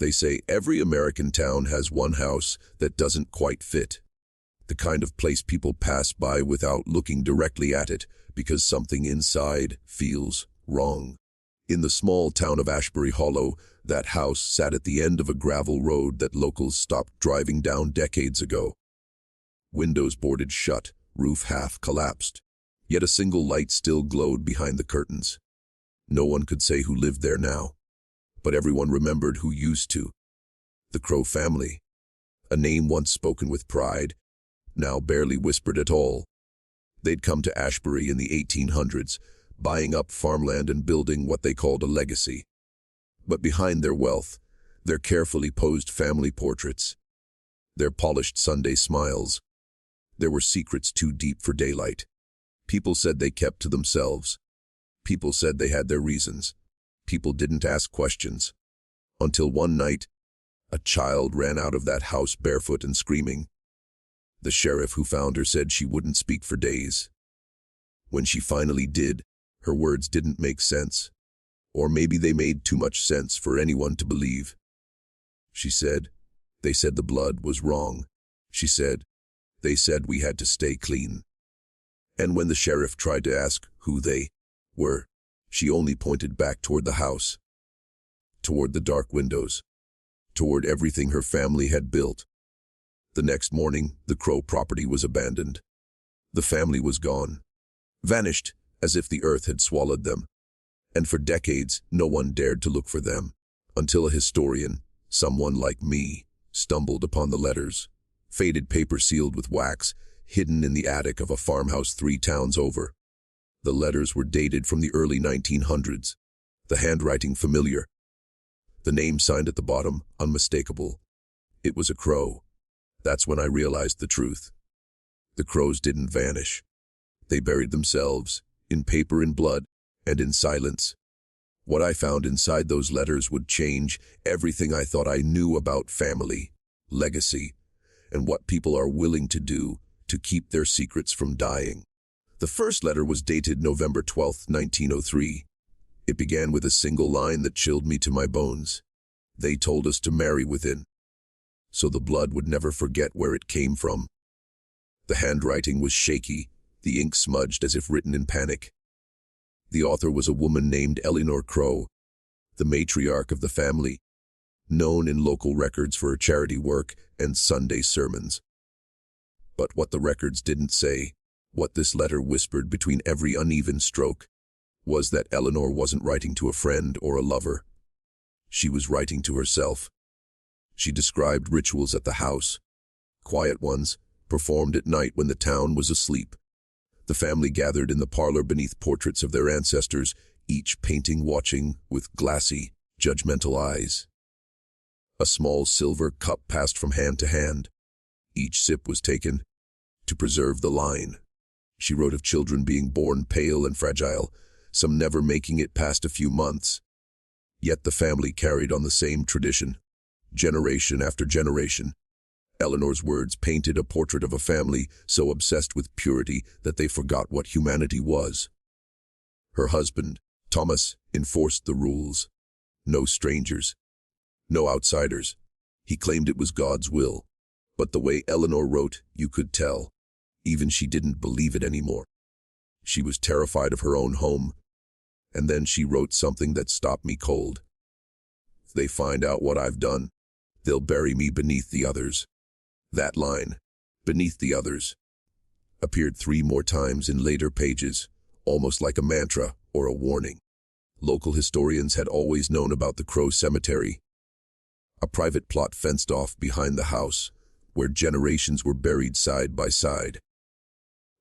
They say every American town has one house that doesn't quite fit. The kind of place people pass by without looking directly at it because something inside feels wrong. In the small town of Ashbury Hollow, that house sat at the end of a gravel road that locals stopped driving down decades ago. Windows boarded shut, roof half collapsed. Yet a single light still glowed behind the curtains. No one could say who lived there now, but everyone remembered who used to. The Krowe family. A name once spoken with pride, now barely whispered at all. They'd come to Ashbury in the 1800s, buying up farmland and building what they called a legacy. But behind their wealth, their carefully posed family portraits, their polished Sunday smiles, there were secrets too deep for daylight. People said they kept to themselves. People said they had their reasons. People didn't ask questions. Until one night, a child ran out of that house barefoot and screaming. The sheriff who found her said she wouldn't speak for days. When she finally did, her words didn't make sense. Or maybe they made too much sense for anyone to believe. She said, "They said the blood was wrong." She said, "They said we had to stay clean." And when the sheriff tried to ask who they were, she only pointed back toward the house, toward the dark windows, toward everything her family had built. The next morning, the Krowe property was abandoned. The family was gone, vanished as if the earth had swallowed them. And for decades, no one dared to look for them, until a historian, someone like me, stumbled upon the letters, faded paper sealed with wax, hidden in the attic of a farmhouse 3 towns over. The letters were dated from the early 1900s, the handwriting familiar, the name signed at the bottom unmistakable. It was a Krowe. That's when I realized the truth. The Krowes didn't vanish. They buried themselves, in paper and blood, and in silence. What I found inside those letters would change everything I thought I knew about family, legacy, and what people are willing to do to keep their secrets from dying. The first letter was dated November 12, 1903. It began with a single line that chilled me to my bones. They told us to marry within, so the blood would never forget where it came from. The handwriting was shaky, the ink smudged as if written in panic. The author was a woman named Eleanor Krowe, the matriarch of the family, known in local records for her charity work and Sunday sermons. But what the records didn't say, what this letter whispered between every uneven stroke, was that Eleanor wasn't writing to a friend or a lover. She was writing to herself. She described rituals at the house, quiet ones, performed at night when the town was asleep. The family gathered in the parlor beneath portraits of their ancestors, each painting watching with glassy, judgmental eyes. A small silver cup passed from hand to hand. Each sip was taken to preserve the line. She wrote of children being born pale and fragile, some never making it past a few months. Yet the family carried on the same tradition, generation after generation. Eleanor's words painted a portrait of a family so obsessed with purity that they forgot what humanity was. Her husband, Thomas, enforced the rules. No strangers, no outsiders. He claimed it was God's will. But the way Eleanor wrote, you could tell. Even she didn't believe it anymore. She was terrified of her own home. And then she wrote something that stopped me cold. If they find out what I've done, they'll bury me beneath the others. That line, beneath the others, appeared 3 more times in later pages, almost like a mantra or a warning. Local historians had always known about the Krowe cemetery, a private plot fenced off behind the house, where generations were buried side by side.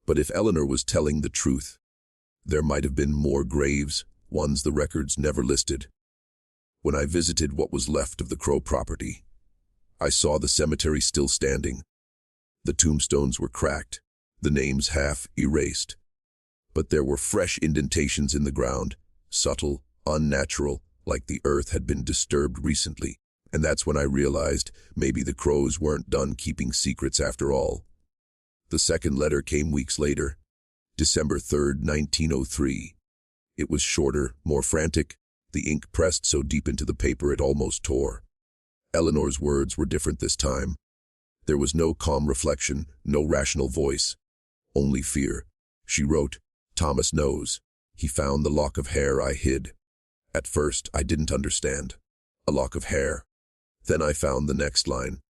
But if Eleanor was telling the truth, there might have been more graves, ones the records never listed. When I visited what was left of the Krowe property, I saw the cemetery still standing. The tombstones were cracked, the names half erased. But there were fresh indentations in the ground, subtle, unnatural, like the earth had been disturbed recently. And that's when I realized maybe the Krowes weren't done keeping secrets after all. The second letter came weeks later, December 3rd, 1903. It was shorter, more frantic, the ink pressed so deep into the paper it almost tore. Eleanor's words were different this time. There was no calm reflection, no rational voice, only fear. She wrote, "Thomas knows. He found the lock of hair I hid. At first, I didn't understand. A lock of hair. Then I found the next line.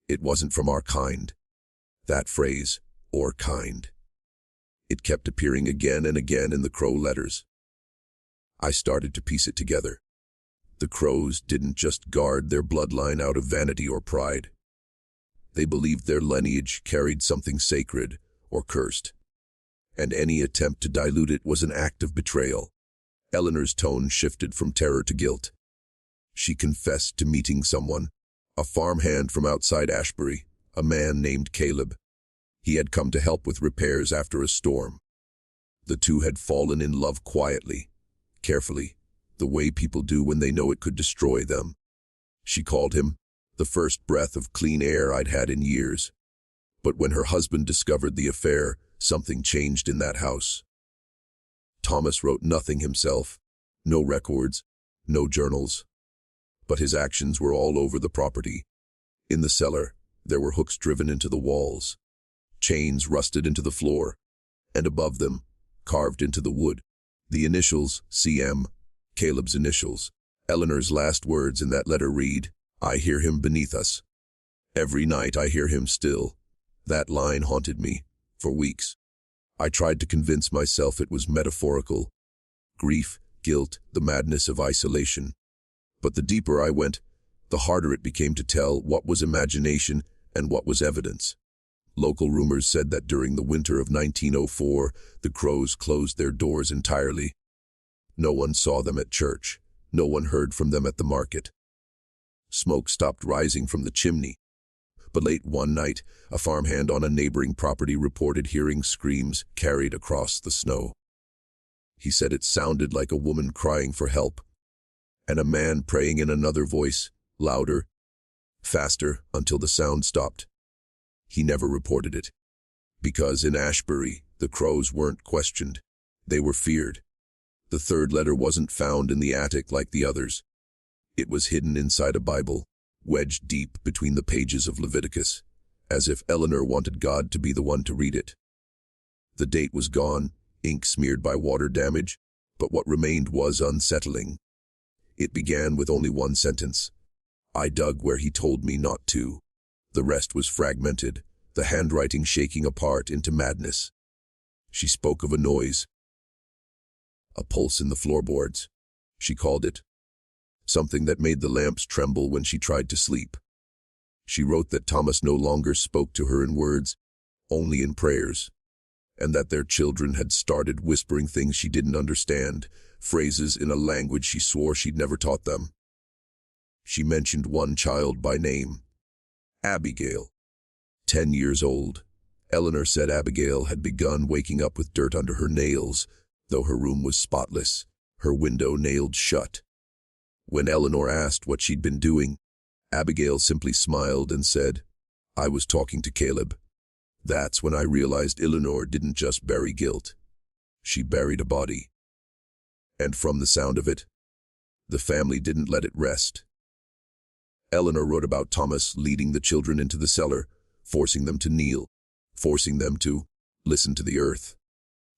It wasn't from our kind." That phrase, "or kind." It kept appearing again and again in the Krowe letters. I started to piece it together. The Krowes didn't just guard their bloodline out of vanity or pride. They believed their lineage carried something sacred or cursed, and any attempt to dilute it was an act of betrayal. Eleanor's tone shifted from terror to guilt. She confessed to meeting someone, a farmhand from outside Ashbury, a man named Caleb. He had come to help with repairs after a storm. The two had fallen in love quietly, carefully, the way people do when they know it could destroy them. She called him the first breath of clean air I'd had in years. But when her husband discovered the affair, something changed in that house. Thomas wrote nothing himself, no records, no journals. But his actions were all over the property. In the cellar, there were hooks driven into the walls, chains rusted into the floor, and above them, carved into the wood, the initials CM, Caleb's initials. Eleanor's last words in that letter read, "I hear him beneath us. Every night I hear him still." That line haunted me for weeks. I tried to convince myself it was metaphorical. Grief, guilt, the madness of isolation. But the deeper I went, the harder it became to tell what was imagination and what was evidence. Local rumors said that during the winter of 1904, the Krowes closed their doors entirely. No one saw them at church. No one heard from them at the market. Smoke stopped rising from the chimney. But late one night, a farmhand on a neighboring property reported hearing screams carried across the snow. He said it sounded like a woman crying for help, and a man praying in another voice, louder, faster, until the sound stopped. He never reported it, because in Ashbury, the Krowes weren't questioned. They were feared. The third letter wasn't found in the attic like the others. It was hidden inside a Bible, wedged deep between the pages of Leviticus, as if Eleanor wanted God to be the one to read it. The date was gone, ink smeared by water damage, but what remained was unsettling. It began with only one sentence. I dug where he told me not to. The rest was fragmented, the handwriting shaking apart into madness. She spoke of a noise. A pulse in the floorboards, she called it. Something that made the lamps tremble when she tried to sleep. She wrote that Thomas no longer spoke to her in words, only in prayers, and that their children had started whispering things she didn't understand, phrases in a language she swore she'd never taught them. She mentioned one child by name, Abigail. 10 years old. Eleanor said Abigail had begun waking up with dirt under her nails, though her room was spotless, her window nailed shut. When Eleanor asked what she'd been doing, Abigail simply smiled and said, I was talking to Caleb. That's when I realized Eleanor didn't just bury guilt. She buried a body. And from the sound of it, the family didn't let it rest. Eleanor wrote about Thomas leading the children into the cellar, forcing them to kneel, forcing them to listen to the earth.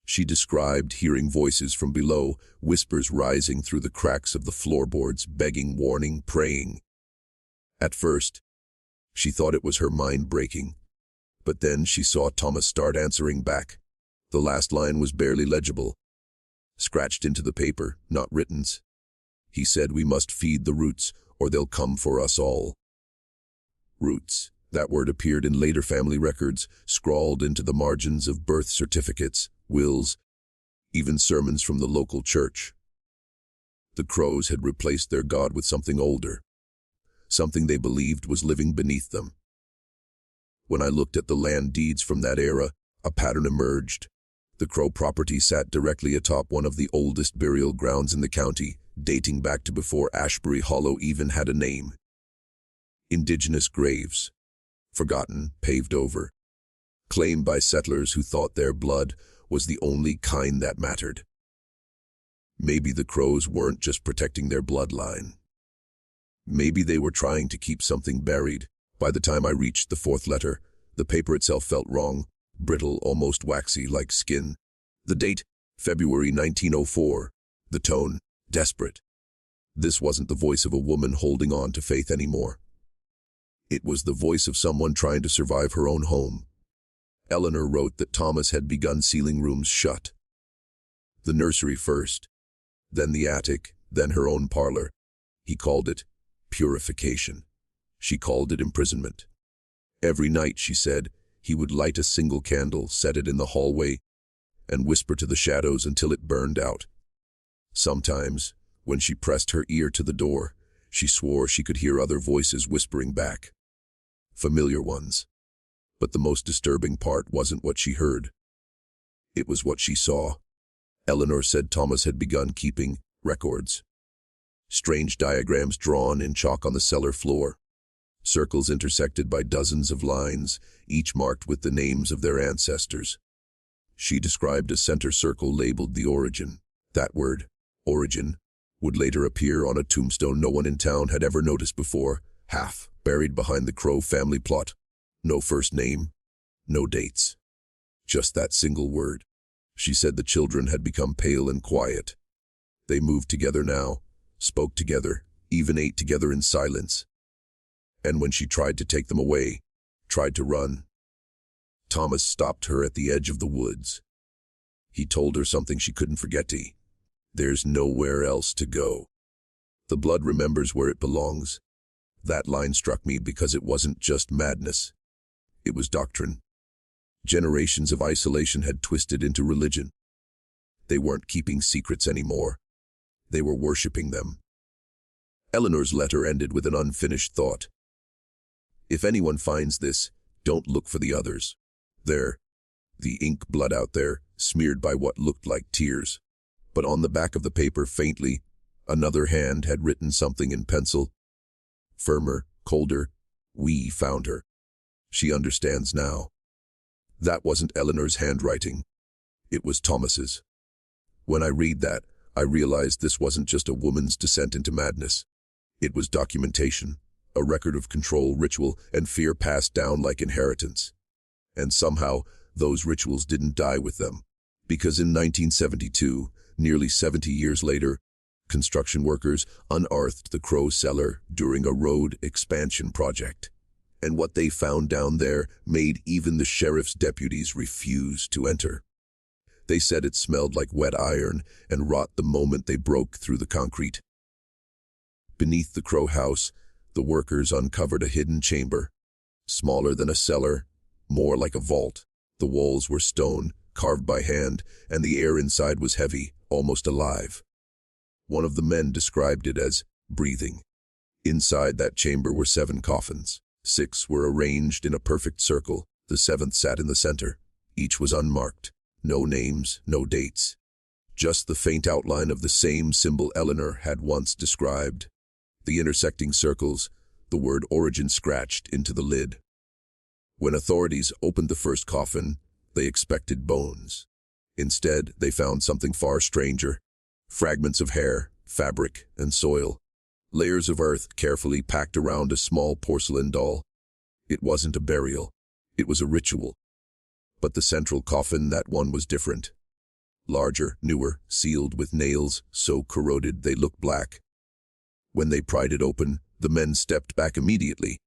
She described hearing voices from below, whispers rising through the cracks of the floorboards, begging, warning, praying. At first, she thought it was her mind breaking, but then she saw Thomas start answering back. The last line was barely legible, scratched into the paper, not written. He said we must feed the roots, or they'll come for us all. Roots. That word appeared in later family records, scrawled into the margins of birth certificates, wills, even sermons from the local church. The Krowes had replaced their God with something older, something they believed was living beneath them. When I looked at the land deeds from that era, a pattern emerged. The Krowe property sat directly atop one of the oldest burial grounds in the county, dating back to before Ashbury Hollow even had a name. Indigenous graves, forgotten, paved over, claimed by settlers who thought their blood was the only kind that mattered. Maybe the Krowes weren't just protecting their bloodline. Maybe they were trying to keep something buried. By the time I reached the fourth letter, the paper itself felt wrong, brittle, almost waxy, like skin. The date, February 1904. The tone, desperate. This wasn't the voice of a woman holding on to faith anymore. It was the voice of someone trying to survive her own home. Eleanor wrote that Thomas had begun sealing rooms shut. The nursery first, then the attic, then her own parlor. He called it purification. She called it imprisonment. Every night, she said, he would light a single candle, set it in the hallway, and whisper to the shadows until it burned out. Sometimes, when she pressed her ear to the door, she swore she could hear other voices whispering back. Familiar ones. But the most disturbing part wasn't what she heard. It was what she saw. Eleanor said Thomas had begun keeping records. Strange diagrams drawn in chalk on the cellar floor. Circles intersected by dozens of lines, each marked with the names of their ancestors. She described a center circle labeled the origin. That word, origin, would later appear on a tombstone no one in town had ever noticed before, half buried behind the Krowe family plot. No first name, no dates. Just that single word. She said the children had become pale and quiet. They moved together now, spoke together, even ate together in silence. And when she tried to take them away, tried to run, Thomas stopped her at the edge of the woods. He told her something she couldn't forget. There's nowhere else to go. The blood remembers where it belongs. That line struck me because it wasn't just madness. It was doctrine. Generations of isolation had twisted into religion. They weren't keeping secrets anymore. They were worshipping them. Eleanor's letter ended with an unfinished thought. If anyone finds this, don't look for the others. There, the ink blood out there, smeared by what looked like tears. But on the back of the paper, faintly, another hand had written something in pencil. Firmer, colder, we found her. She understands now. That wasn't Eleanor's handwriting. It was Thomas's. When I read that, I realized this wasn't just a woman's descent into madness. It was documentation, a record of control, ritual, and fear passed down like inheritance. And somehow, those rituals didn't die with them. Because in 1972, nearly 70 years later, construction workers unearthed the Krowe cellar during a road expansion project. And what they found down there made even the sheriff's deputies refuse to enter. They said it smelled like wet iron and rot the moment they broke through the concrete. Beneath the Krowe house, the workers uncovered a hidden chamber, smaller than a cellar, more like a vault. The walls were stone, carved by hand, and the air inside was heavy, almost alive. One of the men described it as breathing. Inside that chamber were 7 coffins. 6 were arranged in a perfect circle. The 7th sat in the center. Each was unmarked. No names, no dates. Just the faint outline of the same symbol Eleanor had once described. The intersecting circles, the word origin scratched into the lid. When authorities opened the first coffin, they expected bones. Instead, they found something far stranger. Fragments of hair, fabric, and soil. Layers of earth carefully packed around a small porcelain doll. It wasn't a burial. It was a ritual. But the central coffin, that one was different. Larger, newer, sealed with nails so corroded they looked black. When they pried it open, the men stepped back immediately.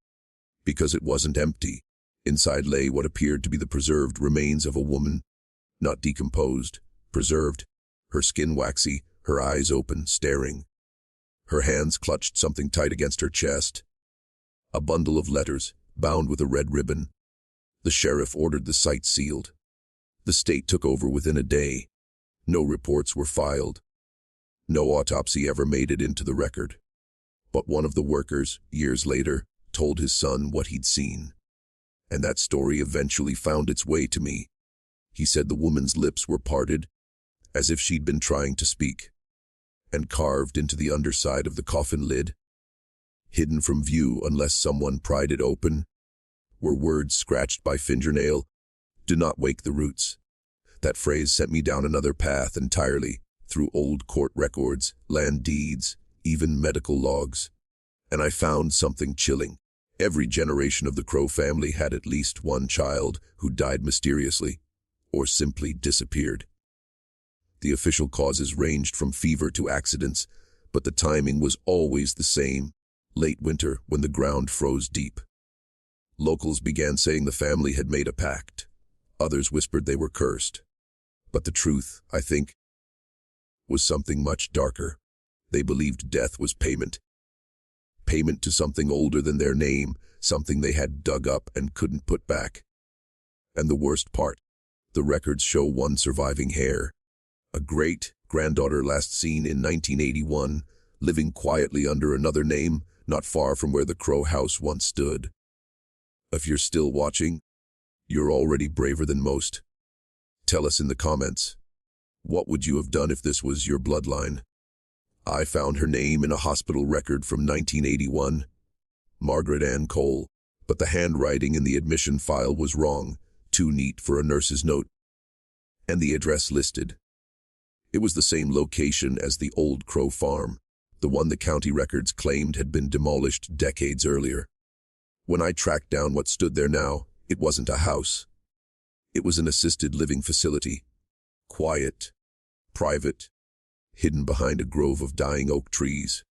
Because it wasn't empty. Inside lay what appeared to be the preserved remains of a woman. Not decomposed, preserved. Her skin waxy, her eyes open, staring. Her hands clutched something tight against her chest. A bundle of letters, bound with a red ribbon. The sheriff ordered the site sealed. The state took over within a day. No reports were filed. No autopsy ever made it into the record. But one of the workers, years later, told his son what he'd seen. And that story eventually found its way to me. He said the woman's lips were parted, as if she'd been trying to speak. And carved into the underside of the coffin lid, hidden from view unless someone pried it open, were words scratched by fingernail, "Do not wake the roots." That phrase sent me down another path entirely, through old court records, land deeds, even medical logs. And I found something chilling. Every generation of the Krowe family had at least one child who died mysteriously or simply disappeared. The official causes ranged from fever to accidents, but the timing was always the same: late winter when the ground froze deep. Locals began saying the family had made a pact. Others whispered they were cursed. But the truth, I think, was something much darker. They believed death was payment. Payment to something older than their name, something they had dug up and couldn't put back. And the worst part, the records show one surviving heir, a great-granddaughter last seen in 1981, living quietly under another name, not far from where the Krowe house once stood. If you're still watching, you're already braver than most. Tell us in the comments, what would you have done if this was your bloodline? I found her name in a hospital record from 1981, Margaret Ann Cole, but the handwriting in the admission file was wrong, too neat for a nurse's note. And the address listed. It was the same location as the old Krowe farm, the one the county records claimed had been demolished decades earlier. When I tracked down what stood there now, it wasn't a house. It was an assisted living facility. Quiet, private, hidden behind a grove of dying oak trees.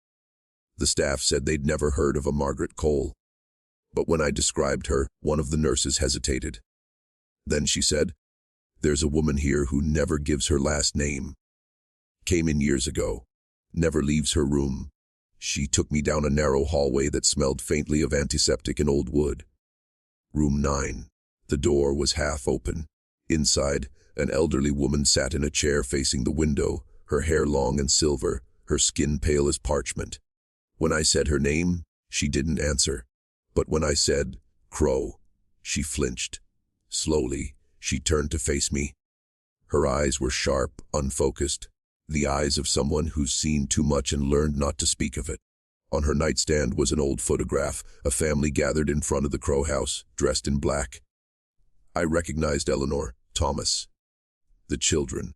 The staff said they'd never heard of a Margaret Cole. But when I described her, one of the nurses hesitated. Then she said, "There's a woman here who never gives her last name. Came in years ago. Never leaves her room." She took me down a narrow hallway that smelled faintly of antiseptic and old wood. Room 9. The door was half open. Inside, an elderly woman sat in a chair facing the window, her hair long and silver, her skin pale as parchment. When I said her name, she didn't answer. But when I said, "Krowe," she flinched. Slowly, she turned to face me. Her eyes were sharp, unfocused, the eyes of someone who's seen too much and learned not to speak of it. On her nightstand was an old photograph, a family gathered in front of the Krowe house, dressed in black. I recognized Eleanor, Thomas, the children.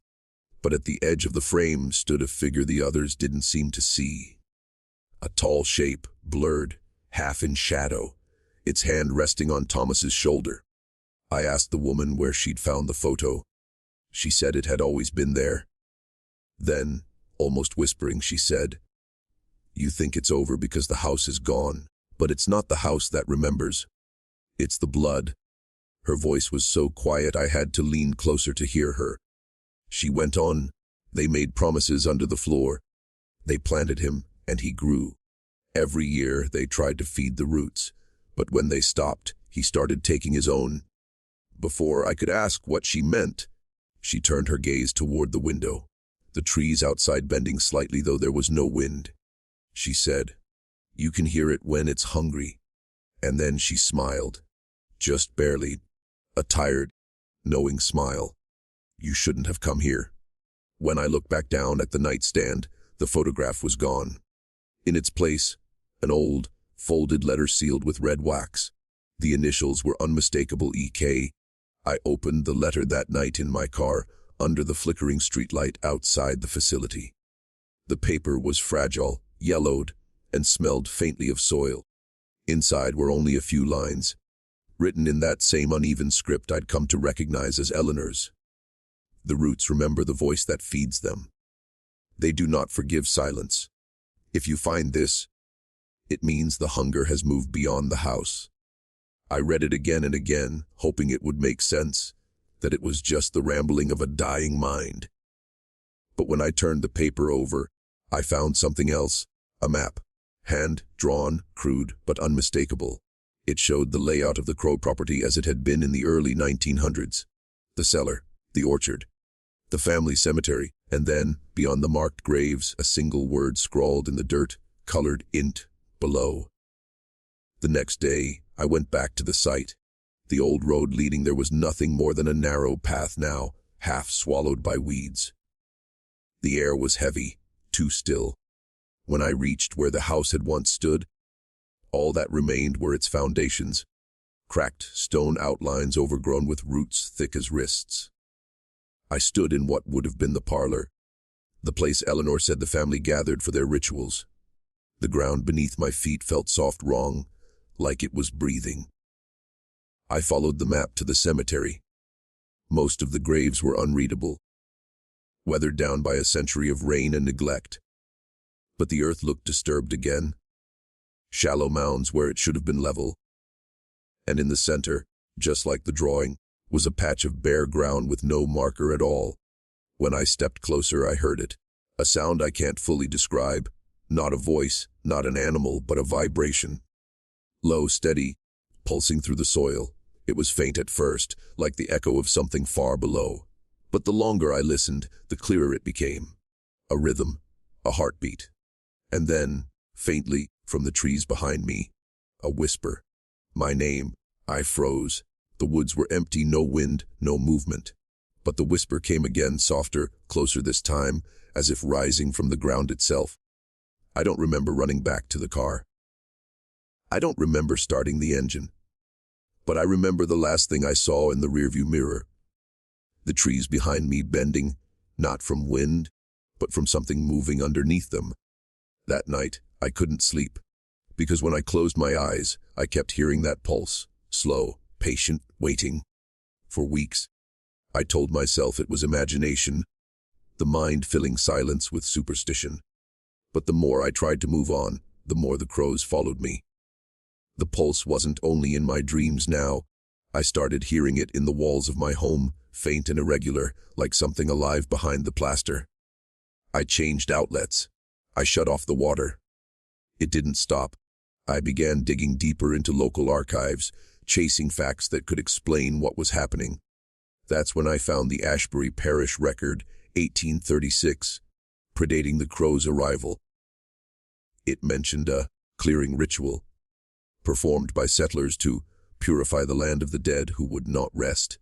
But at the edge of the frame stood a figure the others didn't seem to see. A tall shape, blurred, half in shadow, its hand resting on Thomas's shoulder. I asked the woman where she'd found the photo. She said it had always been there. Then, almost whispering, she said, "You think it's over because the house is gone, but it's not the house that remembers. It's the blood." Her voice was so quiet I had to lean closer to hear her. She went on, "They made promises under the floor. They planted him, and he grew. Every year they tried to feed the roots, but when they stopped, he started taking his own." Before I could ask what she meant, she turned her gaze toward the window, the trees outside bending slightly though there was no wind. She said, "You can hear it when it's hungry." And then she smiled, just barely, a tired, knowing smile. "You shouldn't have come here." When I looked back down at the nightstand, the photograph was gone. In its place, an old, folded letter sealed with red wax. The initials were unmistakable EK. I opened the letter that night in my car, under the flickering streetlight outside the facility. The paper was fragile, yellowed, and smelled faintly of soil. Inside were only a few lines, written in that same uneven script I'd come to recognize as Eleanor's. "The roots remember the voice that feeds them. They do not forgive silence. If you find this, it means the hunger has moved beyond the house." I read it again and again, hoping it would make sense, that it was just the rambling of a dying mind. But when I turned the paper over, I found something else, a map, hand-drawn, crude, but unmistakable. It showed the layout of the Krowe property as it had been in the early 1900s. The cellar, the orchard, the family cemetery, and then, beyond the marked graves, a single word scrawled in the dirt, colored int, below. The next day, I went back to the site. The old road leading there was nothing more than a narrow path now, half swallowed by weeds. The air was heavy, too still. When I reached where the house had once stood, all that remained were its foundations, cracked stone outlines overgrown with roots thick as wrists. I stood in what would have been the parlor, the place Eleanor said the family gathered for their rituals. The ground beneath my feet felt soft wrong, like it was breathing. I followed the map to the cemetery. Most of the graves were unreadable, weathered down by a century of rain and neglect. But the earth looked disturbed again. Shallow mounds where it should have been level. And in the center, just like the drawing, was a patch of bare ground with no marker at all. When I stepped closer, I heard it. A sound I can't fully describe. Not a voice, not an animal, but a vibration. Low, steady, pulsing through the soil. It was faint at first, like the echo of something far below. But the longer I listened, the clearer it became. A rhythm, a heartbeat. And then, faintly, from the trees behind me, a whisper. My name. I froze. The woods were empty, no wind, no movement. But the whisper came again, softer, closer this time, as if rising from the ground itself. I don't remember running back to the car. I don't remember starting the engine. But I remember the last thing I saw in the rearview mirror. The trees behind me bending, not from wind, but from something moving underneath them. That night, I couldn't sleep, because when I closed my eyes, I kept hearing that pulse, slow, patient, waiting. For weeks, I told myself it was imagination, the mind filling silence with superstition. But the more I tried to move on, the more the crows followed me. The pulse wasn't only in my dreams now. I started hearing it in the walls of my home, faint and irregular, like something alive behind the plaster. I changed outlets. I shut off the water. It didn't stop. I began digging deeper into local archives, chasing facts that could explain what was happening. That's when I found the Ashbury Parish record, 1836, predating the Krowe's arrival. It mentioned a clearing ritual, performed by settlers to purify the land of the dead who would not rest.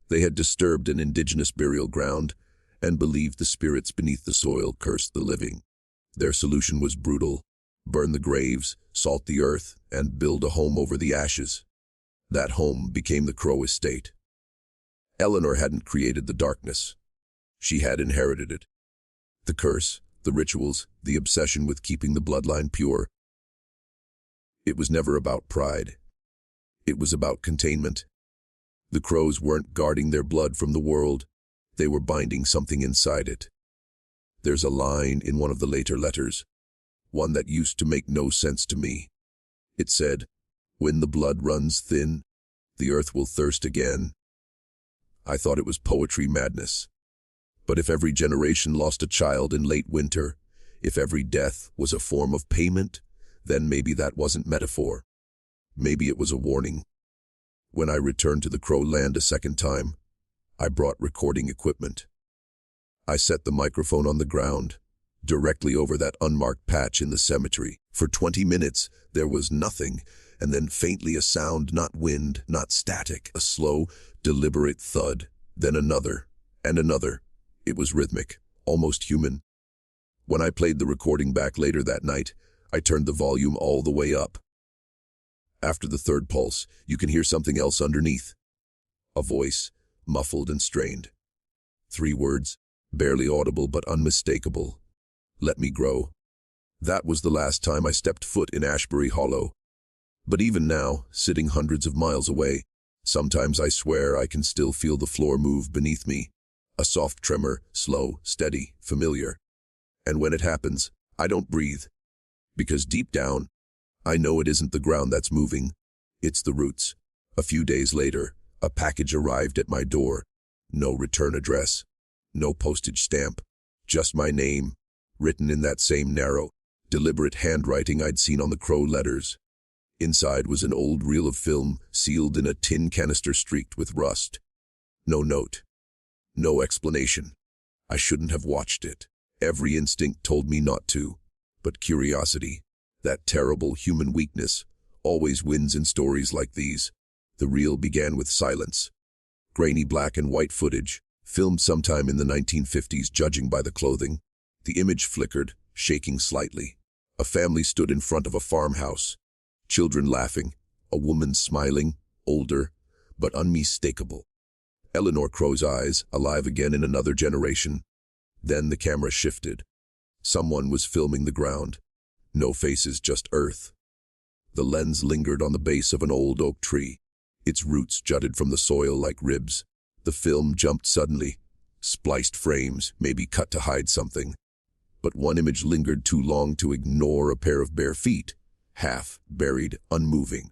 They had disturbed an indigenous burial ground and believed the spirits beneath the soil cursed the living. Their solution was brutal: burn the graves, salt the earth, and build a home over the ashes. That home became the Krowe estate. Eleanor hadn't created the darkness. She had inherited it. The curse, the rituals, the obsession with keeping the bloodline pure. It was never about pride. It was about containment. The Krows weren't guarding their blood from the world. They were binding something inside it. There's a line in one of the later letters, one that used to make no sense to me. It said, "When the blood runs thin, the earth will thirst again." I thought it was poetry madness. But if every generation lost a child in late winter, if every death was a form of payment, then maybe that wasn't metaphor. Maybe it was a warning. When I returned to the Krowe land a second time, I brought recording equipment. I set the microphone on the ground, directly over that unmarked patch in the cemetery. For 20 minutes, there was nothing, and then faintly a sound, not wind, not static, a slow, deliberate thud, then another, and another. It was rhythmic, almost human. When I played the recording back later that night, I turned the volume all the way up. After the third pulse, you can hear something else underneath. A voice, muffled and strained. 3 words, barely audible but unmistakable. "Let me grow." That was the last time I stepped foot in Ashbury Hollow. But even now, sitting hundreds of miles away, sometimes I swear I can still feel the floor move beneath me. A soft tremor, slow, steady, familiar. And when it happens, I don't breathe. Because deep down, I know it isn't the ground that's moving. It's the roots. A few days later, a package arrived at my door. No return address. No postage stamp. Just my name, written in that same narrow, deliberate handwriting I'd seen on the Krowe letters. Inside was an old reel of film, sealed in a tin canister streaked with rust. No note. No explanation. I shouldn't have watched it. Every instinct told me not to. But curiosity, that terrible human weakness, always wins in stories like these. The reel began with silence. Grainy black and white footage, filmed sometime in the 1950s, judging by the clothing. The image flickered, shaking slightly. A family stood in front of a farmhouse. Children laughing, a woman smiling, older, but unmistakable. Eleanor Krowe's eyes, alive again in another generation. Then the camera shifted. Someone was filming the ground. No faces, just earth. The lens lingered on the base of an old oak tree. Its roots jutted from the soil like ribs. The film jumped suddenly. Spliced frames, maybe cut to hide something. But one image lingered too long to ignore a pair of bare feet, half buried, unmoving.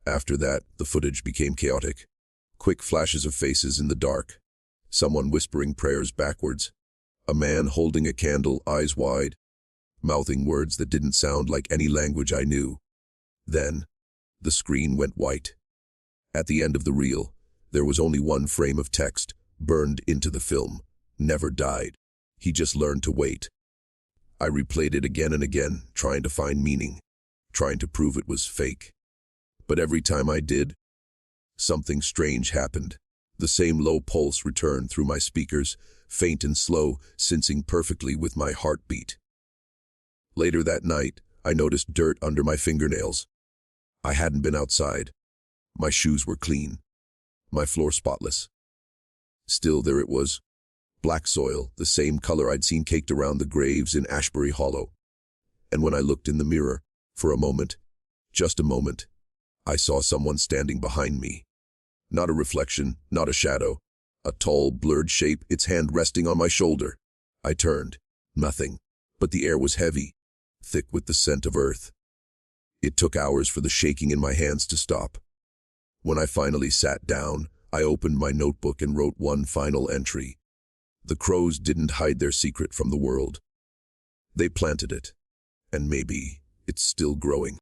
After that, the footage became chaotic. Quick flashes of faces in the dark. Someone whispering prayers backwards. A man holding a candle, eyes wide, mouthing words that didn't sound like any language I knew. Then, the screen went white. At the end of the reel, there was only one frame of text, burned into the film. Never died. He just learned to wait. I replayed it again and again, trying to find meaning, trying to prove it was fake. But every time I did, something strange happened. The same low pulse returned through my speakers, faint and slow, syncing perfectly with my heartbeat. Later that night, I noticed dirt under my fingernails. I hadn't been outside. My shoes were clean, my floor spotless. Still, there it was. Black soil, the same color I'd seen caked around the graves in Ashbury Hollow. And when I looked in the mirror, for a moment, just a moment, I saw someone standing behind me. Not a reflection, not a shadow. A tall, blurred shape, its hand resting on my shoulder. I turned. Nothing. But the air was heavy, thick with the scent of earth. It took hours for the shaking in my hands to stop. When I finally sat down, I opened my notebook and wrote one final entry. The Krows didn't hide their secret from the world. They planted it, and maybe it's still growing.